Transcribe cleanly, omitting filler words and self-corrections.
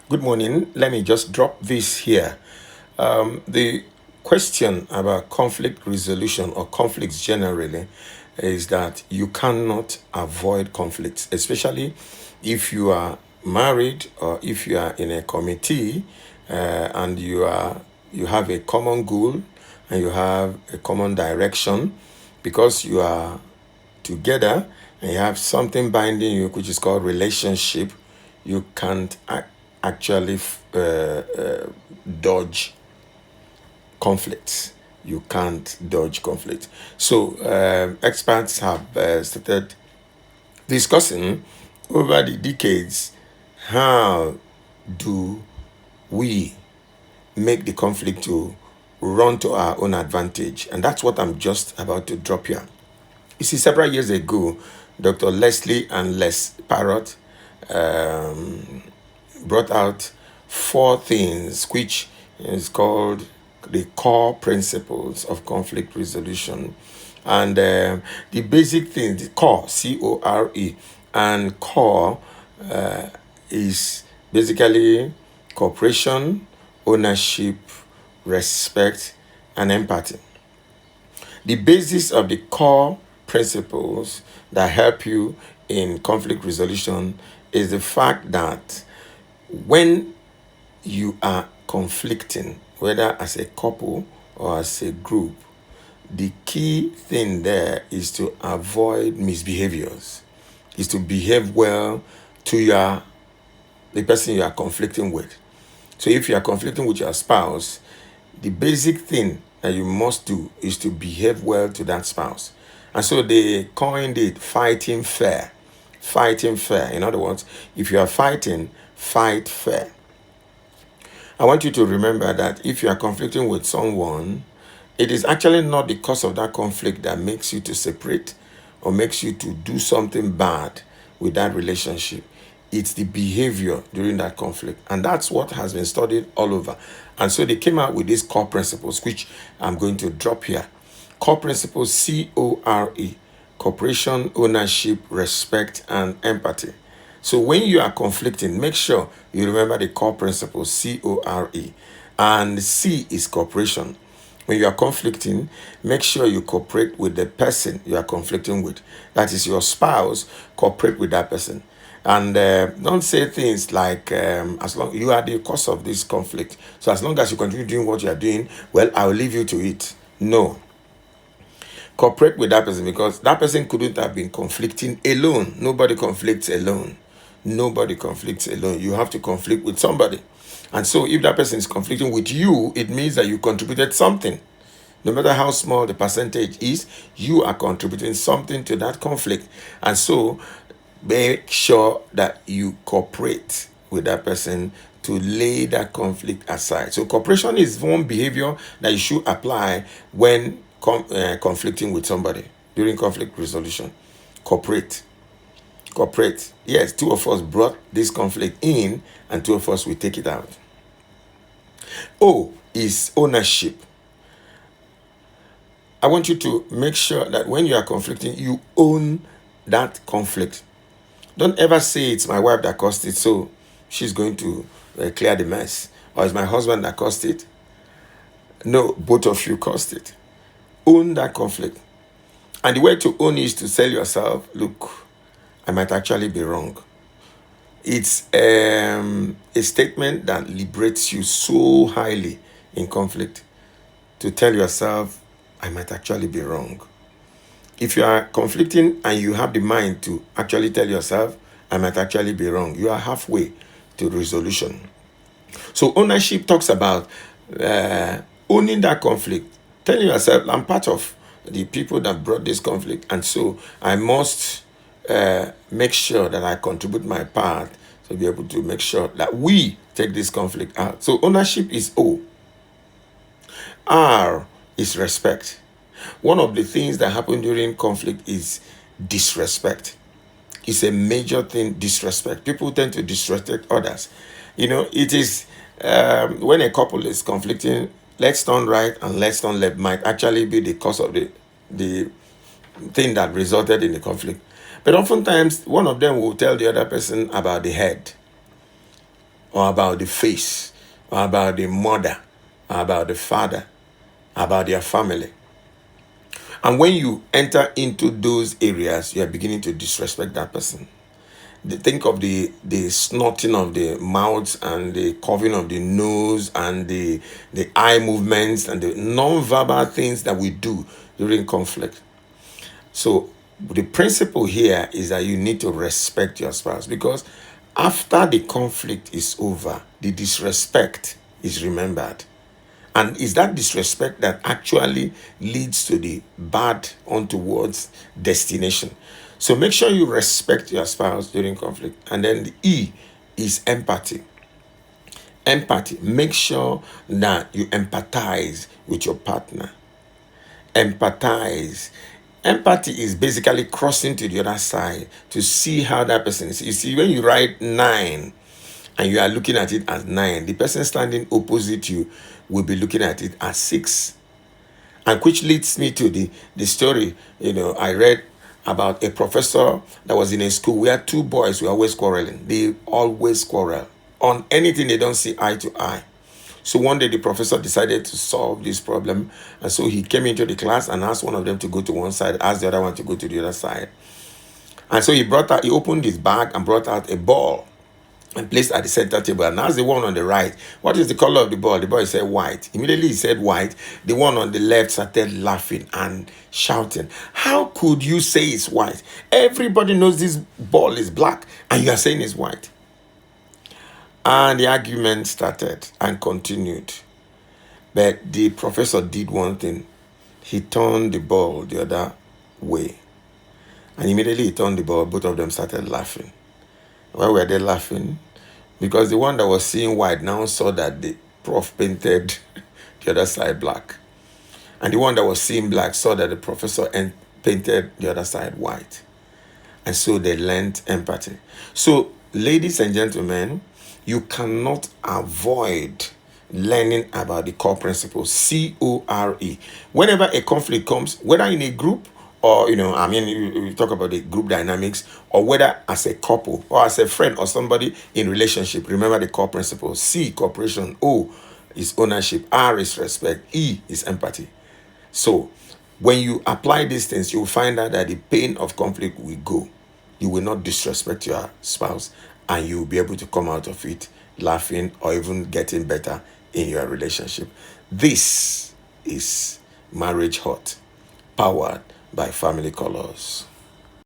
Good morning. Let me just drop this here. The question about conflict resolution or conflicts generally is that you cannot avoid conflicts, especially if you are married or if you are in a committee and you have a common goal and you have a common direction because you are together and you have something binding you, which is called relationship. You can't actually dodge conflicts. You can't dodge conflict. So experts have started discussing over the decades how do we make the conflict to run to our own advantage, and that's what I'm just about to drop here. You see, several years ago, Dr. Leslie and Les Parrott brought out four things, which is called the core principles of conflict resolution. And the basic thing, the core, CORE, and core is basically cooperation, ownership, respect, and empathy. The basis of the core principles that help you in conflict resolution is the fact that when you are conflicting, whether as a couple or as a group, the key thing there is to avoid misbehaviors, is to behave well to the person you are conflicting with. So if you are conflicting with your spouse, the basic thing that you must do is to behave well to that spouse. And so they coined it fighting fair. Fighting fair. In other words, if you are fighting, fight fair. I want you to remember that if you are conflicting with someone, it is actually not the cause of that conflict that makes you to separate or makes you to do something bad with that relationship. It's the behavior during that conflict. And that's what has been studied all over. And so they came out with these core principles, which I'm going to drop here. Core principles, CORE, cooperation, ownership, respect, and empathy. So when you are conflicting, make sure you remember the core principles, CORE. And C is cooperation. When you are conflicting, make sure you cooperate with the person you are conflicting with. That is your spouse, cooperate with that person. And don't say things like, as long you are the cause of this conflict. So as long as you continue doing what you are doing, well, I'll leave you to it. No. Cooperate with that person because that person couldn't have been conflicting alone. Nobody conflicts alone. Nobody conflicts alone. You have to conflict with somebody. And so if that person is conflicting with you, it means that you contributed something. No matter how small the percentage is, you are contributing something to that conflict. And so make sure that you cooperate with that person to lay that conflict aside. So cooperation is one behavior that you should apply when conflicting with somebody during conflict resolution. Cooperate. Cooperate. Yes, two of us brought this conflict in and two of us will take it out. O is ownership. I want you to make sure that when you are conflicting, you own that conflict. Don't ever say it's my wife that caused it, so she's going to clear the mess. Or it's my husband that caused it. No, both of you caused it. Own that conflict. And the way to own is to tell yourself, look, I might actually be wrong. It's a statement that liberates you so highly in conflict to tell yourself, I might actually be wrong. If you are conflicting and you have the mind to actually tell yourself, I might actually be wrong, you are halfway to resolution. So ownership talks about owning that conflict, telling yourself, I'm part of the people that brought this conflict, and so I must make sure that I contribute my part to be able to make sure that we take this conflict out. So ownership is O. R is respect. One of the things that happen during conflict is disrespect. It's a major thing, disrespect. People tend to disrespect others. It is when a couple is conflicting, let's turn right and let's turn left might actually be the cause of the thing that resulted in the conflict. But oftentimes, one of them will tell the other person about the head. or about the face, or about the mother, or about the father, about their family. And when you enter into those areas, you are beginning to disrespect that person. Think of the snorting of the mouth and the curving of the nose and the eye movements and the non-verbal things that we do during conflict. So the principle here is that you need to respect your spouse, because after the conflict is over, the disrespect is remembered. And it's that disrespect that actually leads to the bad untowards destination. So make sure you respect your spouse during conflict. And then the E is empathy. Empathy. Make sure that you empathize with your partner. Empathize. Empathy is basically crossing to the other side to see how that person is. You see, when you write 9 and you are looking at it as 9, the person standing opposite you will be looking at it as 6. And which leads me to the story, I read about a professor that was in a school where 2 boys were always quarreling. They always quarrel on anything they don't see eye to eye. So one day the professor decided to solve this problem. And so he came into the class and asked one of them to go to one side, asked the other one to go to the other side. And so he opened his bag and brought out a ball and placed at the center table, and asked the one on the right, what is the color of the ball? The boy said white. Immediately he said white. The one on the left started laughing and shouting, how could you say it's white? Everybody knows this ball is black and you are saying it's white. And the argument started and continued. But the professor did one thing. He turned the ball the other way. And immediately he turned the ball, both of them started laughing. Why were they laughing? Because the one that was seeing white now saw that the prof painted the other side black. And the one that was seeing black saw that the professor painted the other side white. And so they learned empathy. So, ladies and gentlemen, you cannot avoid learning about the core principles, CORE. Whenever a conflict comes, whether in a group or, we talk about the group dynamics, or whether as a couple or as a friend or somebody in relationship, remember the core principles. C, cooperation. O is ownership. R is respect. E is empathy. So when you apply these things, you'll find out that the pain of conflict will go. You will not disrespect your spouse, and you'll be able to come out of it laughing or even getting better in your relationship. This is Marriage Hot, powered by Family Colors.